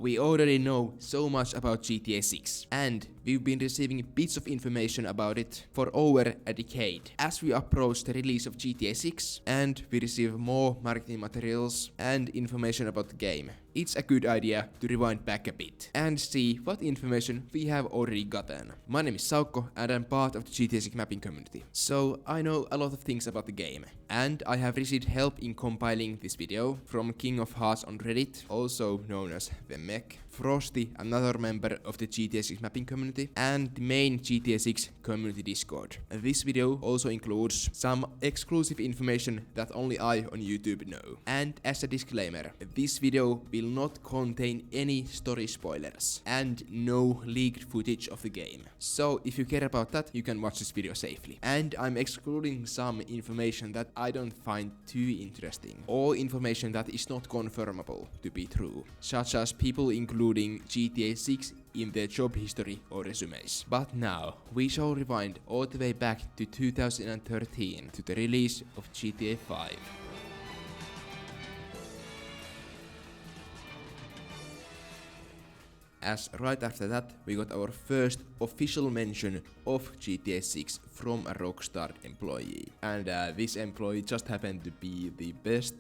We already know so much about GTA 6, and we've been receiving bits of information about it for over a decade. As we approach the release of GTA 6, and we receive more marketing materials and information about the game, it's a good idea to rewind back a bit and see what information we have already gotten. My name is Saukko and I'm part of the GTA 6 mapping community, so I know a lot of things about the game. And I have received help in compiling this video from King of Hearts on Reddit, also known as the Mech, Frosty, another member of the GTA 6 mapping community, and the main GTA 6 community Discord. This video also includes some exclusive information that only I on YouTube know. And as a disclaimer, this video will not contain any story spoilers and no leaked footage of the game. So if you care about that, you can watch this video safely. And I'm excluding some information that I don't find too interesting, or information that is not confirmable to be true, such as people including GTA 6 in their job history or resumes. But now, we shall rewind all the way back to 2013 to the release of GTA 5. As right after that, we got our first official mention of GTA 6 from a Rockstar employee. And this employee just happened to be the best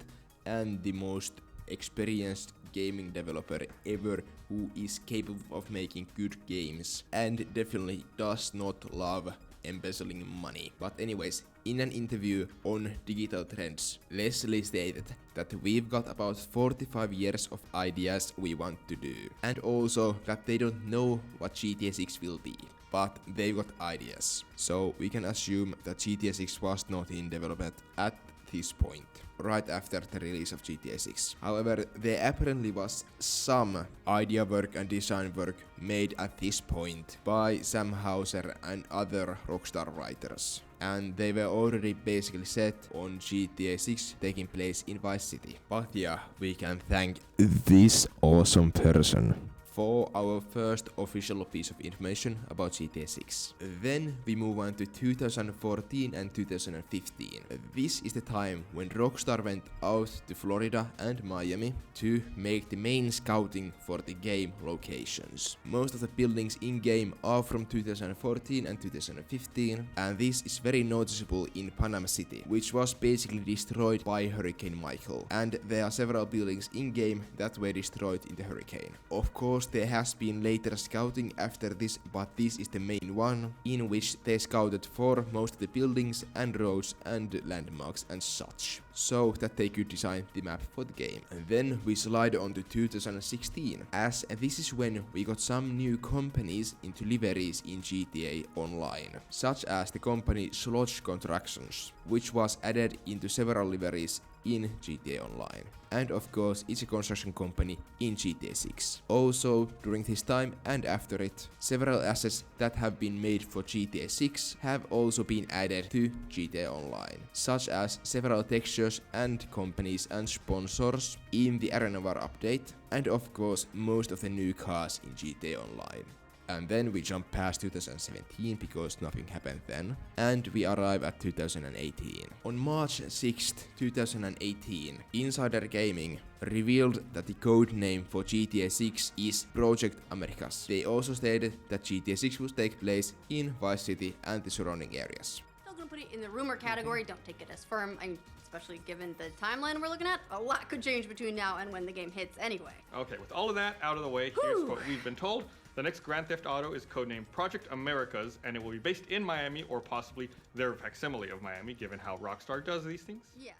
and the most experienced gaming developer ever who is capable of making good games and definitely does not love embezzling money. But anyways, in an interview on Digital Trends, Leslie stated that we've got about 45 years of ideas we want to do, and also that they don't know what GTA 6 will be, but they've got ideas. So we can assume that GTA 6 was not in development at this point, right after the release of GTA 6. However, there apparently was some idea work and design work made at this point by Sam Houser and other Rockstar writers, and they were already basically set on GTA 6 taking place in Vice City. But yeah, we can thank this awesome person for our first official piece of information about GTA 6. Then we move on to 2014 and 2015. This is the time when Rockstar went out to Florida and Miami to make the main scouting for the game locations. Most of the buildings in game are from 2014 and 2015, and this is very noticeable in Panama City, which was basically destroyed by Hurricane Michael, and there are several buildings in game that were destroyed in the hurricane. Of course, there has been later scouting after this, but this is the main one, in which they scouted for most of the buildings and roads and landmarks and such, so that they could design the map for the game. And then we slide on to 2016, as this is when we got some new companies into liveries in GTA Online, such as the company Sludge Constructions, which was added into several liveries in GTA Online. And of course, it's a construction company in GTA 6. Also, during this time and after it, several assets that have been made for GTA 6 have also been added to GTA Online, such as several textures and companies and sponsors in the Arena War update, and of course, most of the new cars in GTA Online. And then we jump past 2017 because nothing happened then, and we arrive at 2018. On March 6th, 2018, Insider Gaming revealed that the code name for GTA 6 is Project Americas. They also stated that GTA 6 will take place in Vice City and the surrounding areas. Still gonna put it in the rumor category, don't take it as firm, especially given the timeline we're looking at. A lot could change between now and when the game hits anyway. Okay, with all of that out of the way, here's what we've been told. The next Grand Theft Auto is codenamed Project Americas, and it will be based in Miami or possibly their facsimile of Miami, given how Rockstar does these things. Yeah.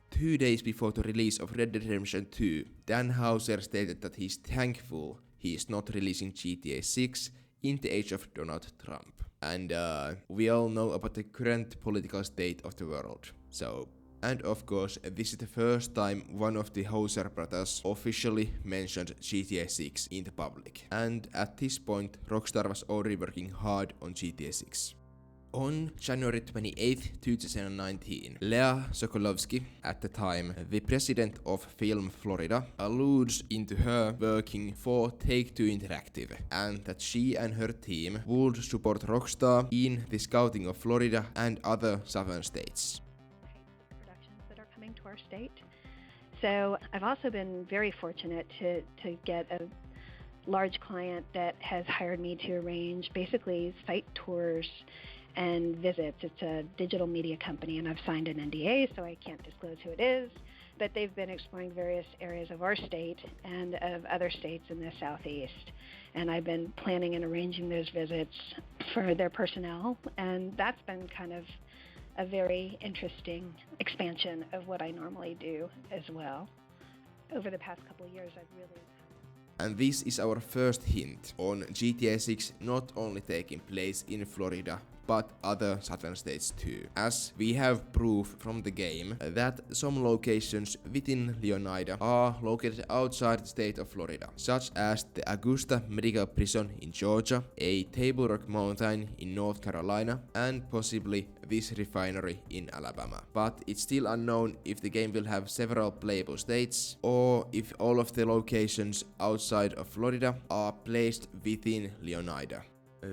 2 days before the release of Red Dead Redemption 2, Dan Houser stated that he's thankful he is not releasing GTA 6 in the age of Donald Trump. And we all know about the current political state of the world. And of course, this is the first time one of the Houser brothers officially mentioned GTA 6 in the public. And at this point, Rockstar was already working hard on GTA 6. On January 28, 2019, Lea Sokolovsky, at the time the president of Film Florida, alludes into her working for Take-Two Interactive, and that she and her team would support Rockstar in the scouting of Florida and other southern states. To our state. So I've also been very fortunate to get a large client that has hired me to arrange basically site tours and visits. It's a digital media company, and I've signed an NDA, so I can't disclose who it is. But they've been exploring various areas of our state and of other states in the Southeast. And I've been planning and arranging those visits for their personnel, and that's been kind of a very interesting expansion of what I normally do as well. Over the past couple of years, I've really... And this is our first hint on GTA 6 not only taking place in Florida, but other southern states too, as we have proof from the game that some locations within Leonida are located outside the state of Florida, such as the Augusta Medical Prison in Georgia, a Table Rock Mountain in North Carolina, and possibly this refinery in Alabama. But it's still unknown if the game will have several playable states, or if all of the locations outside of Florida are placed within Leonida.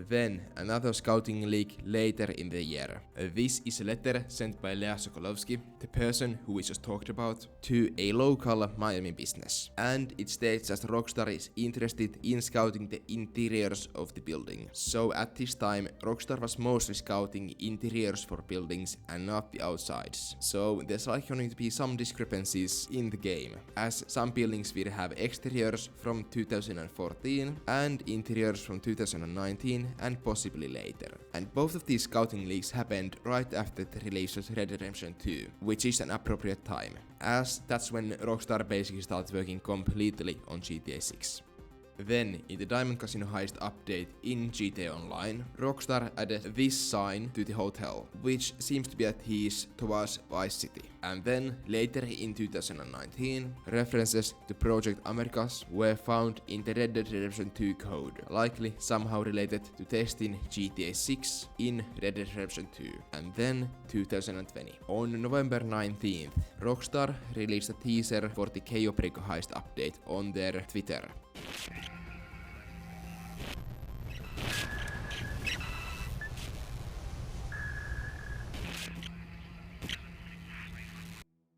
Then another scouting leak later in the year. This is a letter sent by Lea Sokolovsky, the person who we just talked about, to a local Miami business. And it states that Rockstar is interested in scouting the interiors of the building. So at this time, Rockstar was mostly scouting interiors for buildings and not the outsides. So there's likely going to be some discrepancies in the game, as some buildings will have exteriors from 2014 and interiors from 2019 and possibly later. And both of these scouting leaks happened right after the release of Red Dead Redemption 2, which is an appropriate time, as that's when Rockstar basically started working completely on GTA 6. Then, in the Diamond Casino Heist update in GTA Online, Rockstar added this sign to the hotel, which seems to be a tease towards Vice City. And then, later in 2019, references to Project Americas were found in the Red Dead Redemption 2 code, likely somehow related to testing GTA 6 in Red Dead Redemption 2. And then, 2020. On November 19th, Rockstar released a teaser for the Cayo Perico Heist update on their Twitter.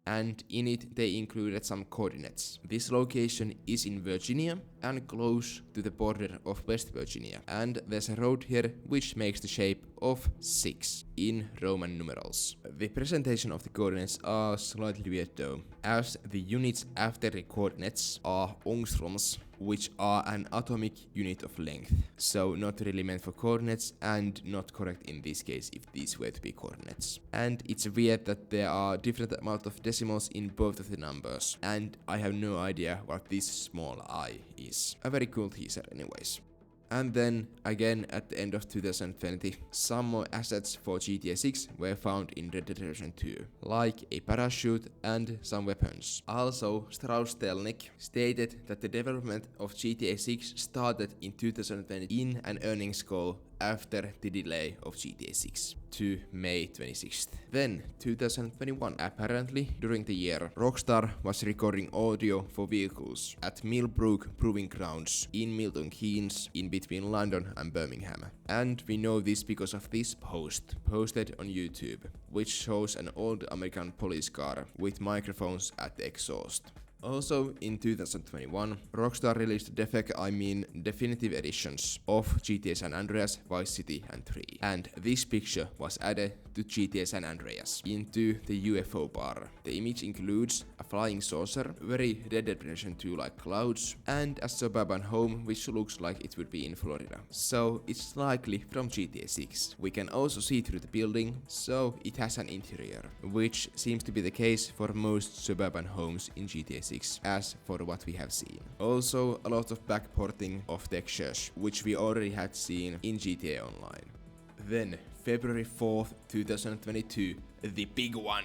And in it they included some coordinates. This location is in Virginia and close to the border of West Virginia. And there's a road here which makes the shape of 6 in Roman numerals. The presentation of the coordinates are slightly weird though, as the units after the coordinates are angstroms, which are an atomic unit of length. So not really meant for coordinates and not correct in this case if these were to be coordinates. And it's weird that there are different amount of decimals in both of the numbers, and I have no idea what this small I is. A very cool teaser anyways. And then, again at the end of 2020, some more assets for GTA 6 were found in Red Dead Redemption 2, like a parachute and some weapons. Also, Strauss Zelnick stated that the development of GTA 6 started in 2020 in an earnings call after the delay of GTA 6 to May 26th. Then, 2021, apparently during the year, Rockstar was recording audio for vehicles at Millbrook Proving Grounds in Milton Keynes in between London and Birmingham. And we know this because of this post posted on YouTube, which shows an old American police car with microphones at the exhaust. Also, in 2021, Rockstar released definitive editions of GTA San Andreas, Vice City and 3. And this picture was added to GTA San Andreas into the UFO bar. The image includes a flying saucer, very Red Dead Redemption 2-like clouds, and a suburban home which looks like it would be in Florida. So it's likely from GTA 6. We can also see through the building, so it has an interior, which seems to be the case for most suburban homes in GTA 6, as for what we have seen. Also, a lot of backporting of textures, which we already had seen in GTA Online. Then, February 4th, 2022, the big one.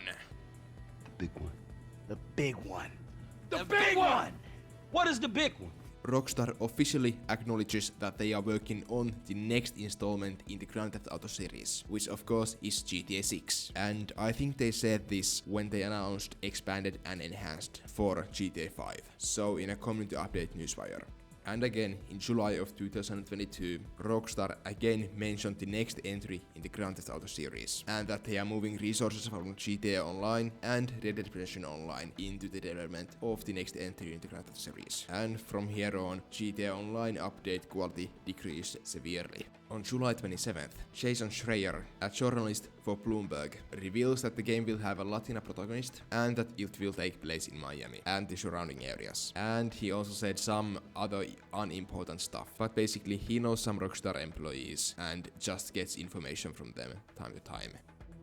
The big one. The big one. The big one! What is the big one? Rockstar officially acknowledges that they are working on the next installment in the Grand Theft Auto series, which of course is GTA 6. And I think they said this when they announced Expanded and Enhanced for GTA 5, so in a community update newswire. And again, in July of 2022, Rockstar again mentioned the next entry in the Grand Theft Auto series, and that they are moving resources from GTA Online and Red Dead Redemption Online into the development of the next entry in the Grand Theft series. And from here on, GTA Online update quality decreased severely. On July 27th, Jason Schreier, a journalist for Bloomberg, reveals that the game will have a Latina protagonist and that it will take place in Miami and the surrounding areas. And he also said some other unimportant stuff, but basically he knows some Rockstar employees and just gets information from them time to time.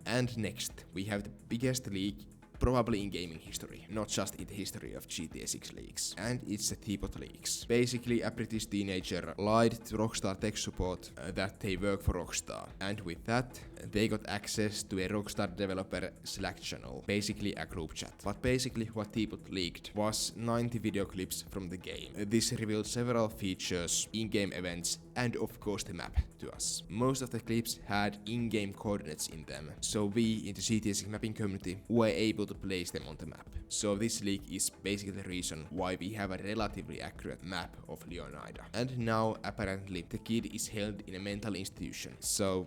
And next, we have the biggest leak probably in gaming history, not just in the history of GTA 6 leaks. And it's the Teapot leaks. Basically, a British teenager lied to Rockstar tech support that they work for Rockstar. And with that, they got access to a Rockstar developer Slack channel, basically a group chat. But basically what Teapot leaked was 90 video clips from the game. This revealed several features, in-game events, and of course the map to us. Most of the clips had in-game coordinates in them, so we in the GTA 6 mapping community were able to place them on the map. So this leak is basically the reason why we have a relatively accurate map of Leonida. And now apparently the kid is held in a mental institution. So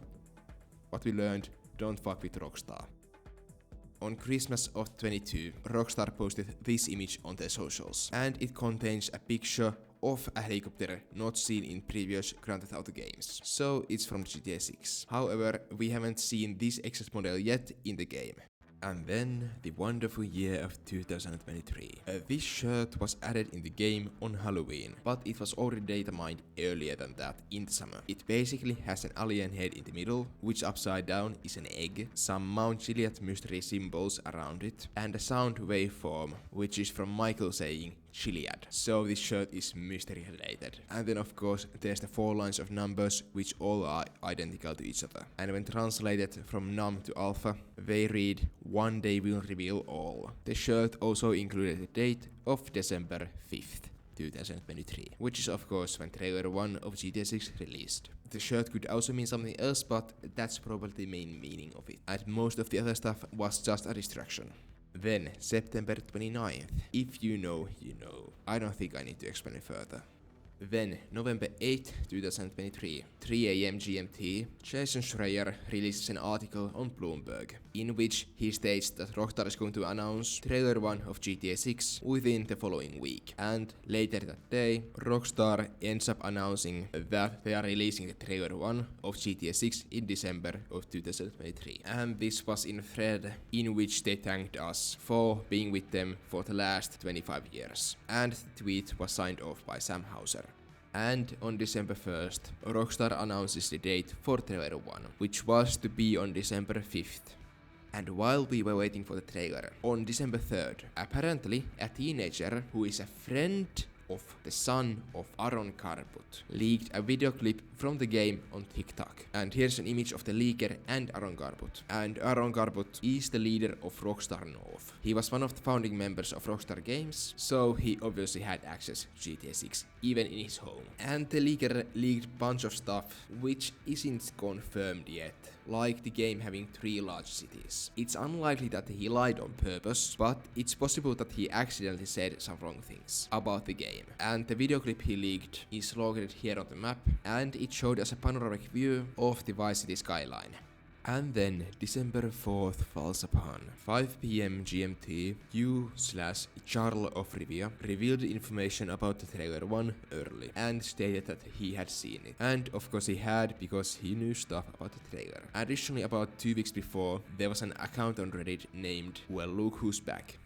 what we learned, don't fuck with Rockstar. On Christmas of 22, Rockstar posted this image on their socials, and it contains a picture of a helicopter not seen in previous Grand Theft Auto games. So it's from GTA 6. However, we haven't seen this exact model yet in the game. And then the wonderful year of 2023. This shirt was added in the game on Halloween, but it was already data mined earlier than that in the summer. It basically has an alien head in the middle, which upside down is an egg, some Mount Chiliad mystery symbols around it, and a sound waveform, which is from Michael saying Chiliad. So this shirt is mystery related. And then of course there's the 4 lines of numbers which all are identical to each other. And when translated from num to alpha, they read "One day will reveal all." The shirt also included the date of December 5th. 2023, which is of course when trailer 1 of GTA 6 released. The shirt could also mean something else, but that's probably the main meaning of it. And most of the other stuff was just a distraction. Then, September 29th. If you know, you know. I don't think I need to explain it further. Then, November 8, 2023, 3 AM GMT, Jason Schreier releases an article on Bloomberg, in which he states that Rockstar is going to announce trailer 1 of GTA 6 within the following week. And later that day, Rockstar ends up announcing that they are releasing the trailer 1 of GTA 6 in December of 2023. And this was in a thread in which they thanked us for being with them for the last 25 years. And the tweet was signed off by Sam Hauser. And on December 1st, Rockstar announces the date for trailer 1, which was to be on December 5th. And while we were waiting for the trailer, on December 3rd, apparently a teenager who is a friend of the son of Aaron Carbut leaked a video clip from the game on TikTok. And here's an image of the leaker and Aaron Carbut. And Aaron Carbut is the leader of Rockstar North. He was one of the founding members of Rockstar Games, so he obviously had access to GTA 6, even in his home. And the leaker leaked a bunch of stuff which isn't confirmed yet, like the game having 3 large cities. It's unlikely that he lied on purpose, but it's possible that he accidentally said some wrong things about the game. And the video clip he leaked is located here on the map, and it showed us a panoramic view of the Vice City skyline. And then December 4th falls upon 5 PM GMT, U/Charles of Rivia revealed information about the trailer 1 early and stated that he had seen it. And of course he had, because he knew stuff about the trailer. Additionally, about 2 weeks before, there was an account on Reddit named "Well, Look Who's Back."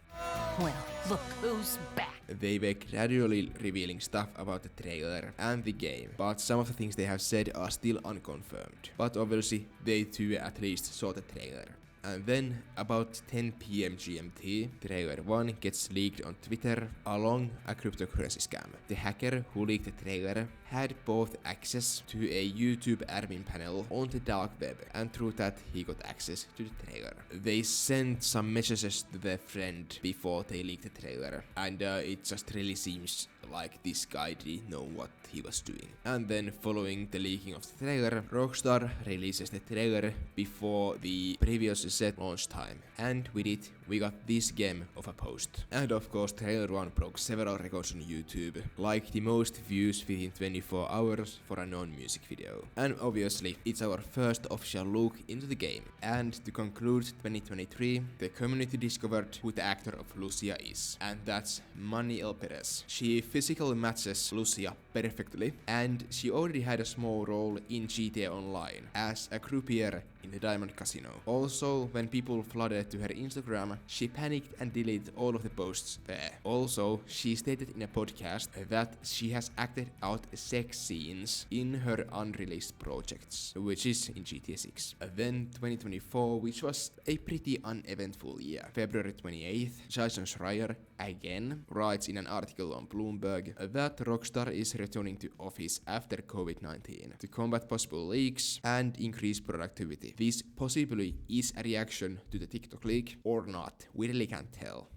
Well, look who's back. They were gradually revealing stuff about the trailer and the game, but some of the things they have said are still unconfirmed. But obviously, they too at least saw the trailer. And then, about 10 PM GMT, trailer 1 gets leaked on Twitter along a cryptocurrency scam. The hacker who leaked the trailer had both access to a YouTube admin panel on the dark web, and through that he got access to the trailer. They sent some messages to their friend before they leaked the trailer, and it just really seems like this guy didn't know what he was doing. And then following the leaking of the trailer, Rockstar releases the trailer before the previously set launch time. And with it, we got this game of a post. And of course trailer 1 broke several records on YouTube, like the most views within 24 hours for a non-music video. And obviously it's our first official look into the game. And to conclude 2023, the community discovered who the actor of Lucia is, and that's Manuel Perez. She physically matches Lucia perfectly, and she already had a small role in GTA Online as a croupier in the Diamond Casino. Also, when people flooded to her Instagram, she panicked and deleted all of the posts there. Also, she stated in a podcast that she has acted out sex scenes in her unreleased projects, which is in GTA 6. Then 2024, which was a pretty uneventful year. February 28th, Jason Schreier again writes in an article on Bloomberg that Rockstar is returning to office after COVID-19 to combat possible leaks and increase productivity. This possibly is a reaction to the TikTok leak or not, we really can't tell.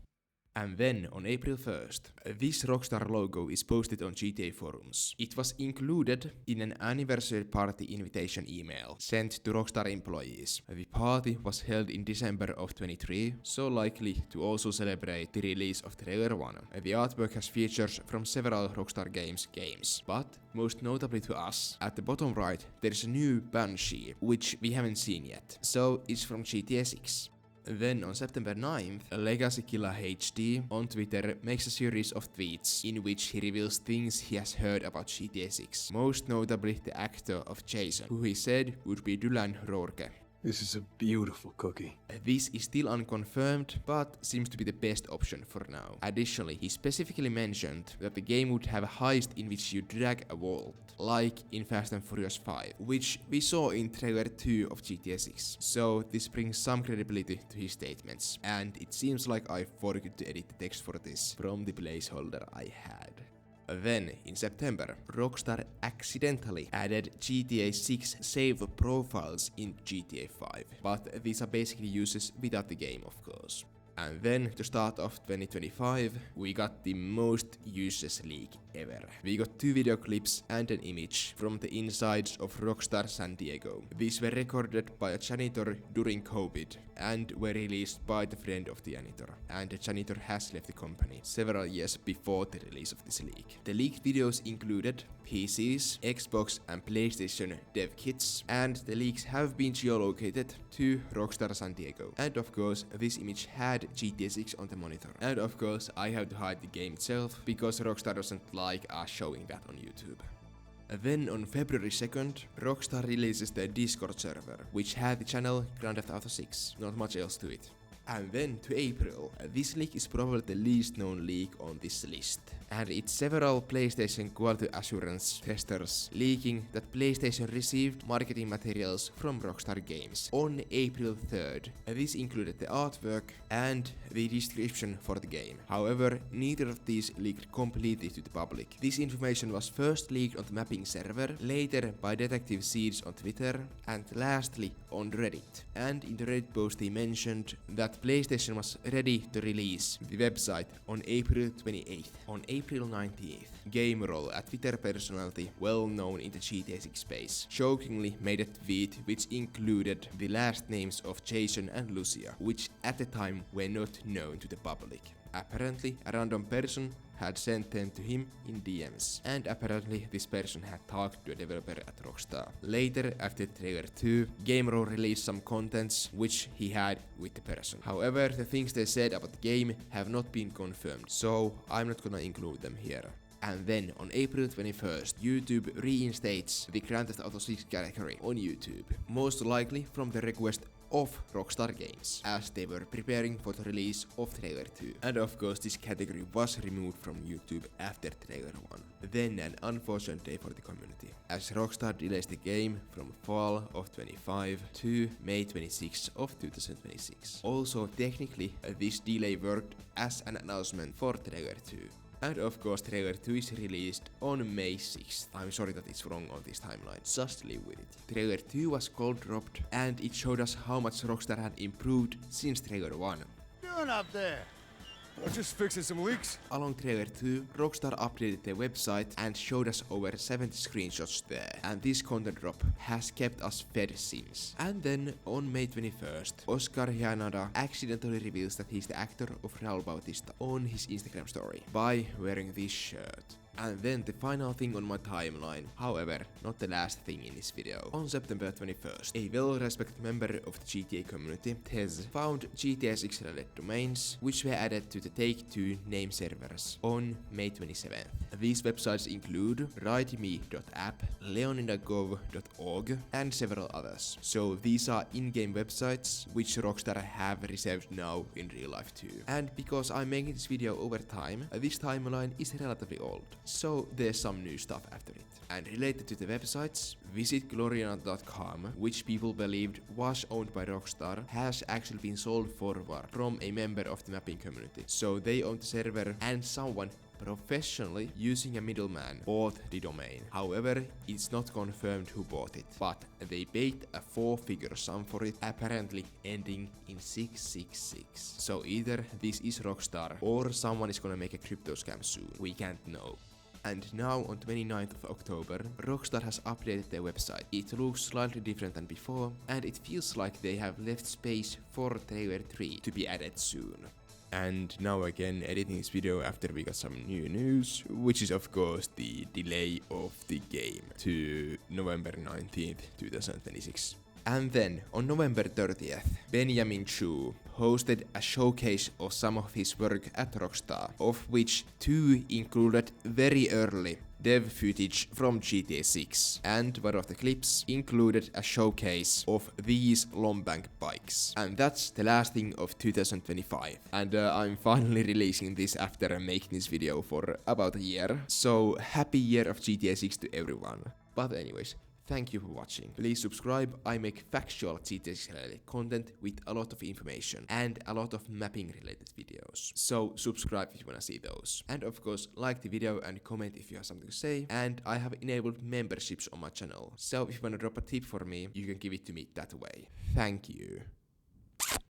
And then on April 1st, this Rockstar logo is posted on GTA forums. It was included in an anniversary party invitation email sent to Rockstar employees. The party was held in December of 23, so likely to also celebrate the release of Trailer 1. The artwork has features from several Rockstar games, but most notably to us, at the bottom right there's a new Banshee, which we haven't seen yet, so it's from GTA 6. Then on September 9th, Legacy Killer HD on Twitter makes a series of tweets in which he reveals things he has heard about GTA 6, most notably the actor of Jason, who he said would be Dylan Rourke. This is a beautiful cookie. This is still unconfirmed, but seems to be the best option for now. Additionally, he specifically mentioned that the game would have a heist in which you drag a vault, like in Fast and Furious 5, which we saw in trailer 2 of GTA 6. So this brings some credibility to his statements, and it seems like I forgot to edit the text for this from the placeholder I had. Then, in September, Rockstar accidentally added GTA 6 save profiles in GTA 5, but these are basically uses without the game, of course. And then, to start off 2025, we got the most useless leak ever. We got 2 video clips and an image from the insides of Rockstar San Diego. These were recorded by a janitor during COVID and were released by the friend of the janitor. And the janitor has left the company several years before the release of this leak. The leaked videos included PCs, Xbox and PlayStation dev kits, and the leaks have been geolocated to Rockstar San Diego. And of course, this image had GTA 6 on the monitor. And of course, I have to hide the game itself because Rockstar doesn't like us showing that on YouTube. Then on February 2nd, Rockstar releases their Discord server, which had the channel Grand Theft Auto 6, not much else to it. And then to April, this leak is probably the least known leak on this list. And it's several PlayStation quality assurance testers leaking that PlayStation received marketing materials from Rockstar Games on April 3rd. This included the artwork and the description for the game. However, neither of these leaked completely to the public. This information was first leaked on the mapping server, later by Detective Seeds on Twitter, and lastly on Reddit. And in the Reddit post they mentioned that PlayStation was ready to release the website on April 28th. On April 19th, GameRoll, a Twitter personality well known in the GTA 6 space, shockingly made a tweet which included the last names of Jason and Lucia, which at the time were not known to the public. Apparently, a random person had sent them to him in DMs, and apparently this person had talked to a developer at Rockstar. Later, after Trailer 2, GameRoll released some contents which he had with the person. However, the things they said about the game have not been confirmed, so I'm not gonna include them here. And then on April 21st, YouTube reinstates the Grand Theft Auto 6 category on YouTube, most likely from the request of Rockstar Games, as they were preparing for the release of Trailer 2. And of course this category was removed from YouTube after Trailer 1. Then an unfortunate day for the community, as Rockstar delays the game from fall of 25 to May 26 of 2026. Also technically this delay worked as an announcement for Trailer 2. And of course Trailer 2 is released on May 6th. I'm sorry that it's wrong on this timeline, just live with it. Trailer 2 was cold dropped and it showed us how much Rockstar had improved since Trailer 1. Doing up there? I'm just fixing some leaks. Along trailer 2, Rockstar updated their website and showed us over 70 screenshots there, and this content drop has kept us fed since. And then, on May 21st, Oscar Yanada accidentally reveals that he's the actor of Raul Bautista on his Instagram story by wearing this shirt. And then the final thing on my timeline, however, not the last thing in this video. On September 21st, a well-respected member of the GTA community, Tez, found GTA 6 related domains, which were added to the Take-Two name servers on May 27th. These websites include rideme.app, leonidagov.org, and several others. So these are in-game websites, which Rockstar have reserved now in real life too. And because I'm making this video over time, this timeline is relatively old. So there's some new stuff after it. And related to the websites, visit gloriana.com, which people believed was owned by Rockstar, has actually been sold forward from a member of the mapping community. So they own the server and someone professionally using a middleman bought the domain. However, it's not confirmed who bought it, but they paid a 4-figure sum for it, apparently ending in 666. So either this is Rockstar or someone is gonna make a crypto scam soon. We can't know. And now on 29th of October, Rockstar has updated their website. It looks slightly different than before, and it feels like they have left space for trailer 3 to be added soon. And now again editing this video after we got some new news, which is of course the delay of the game to November 19th, 2026. And then, on November 30th, Benjamin Chu hosted a showcase of some of his work at Rockstar, of which 2 included very early dev footage from GTA 6, and one of the clips included a showcase of these Lombank bikes. And that's the last thing of 2025. And I'm finally releasing this after making this video for about a year. So happy year of GTA 6 to everyone. But anyways, thank you for watching. Please subscribe, I make factual GTA 6 related content with a lot of information and a lot of mapping related videos. So subscribe if you wanna see those. And of course, like the video and comment if you have something to say. And I have enabled memberships on my channel. So if you wanna drop a tip for me, you can give it to me that way. Thank you.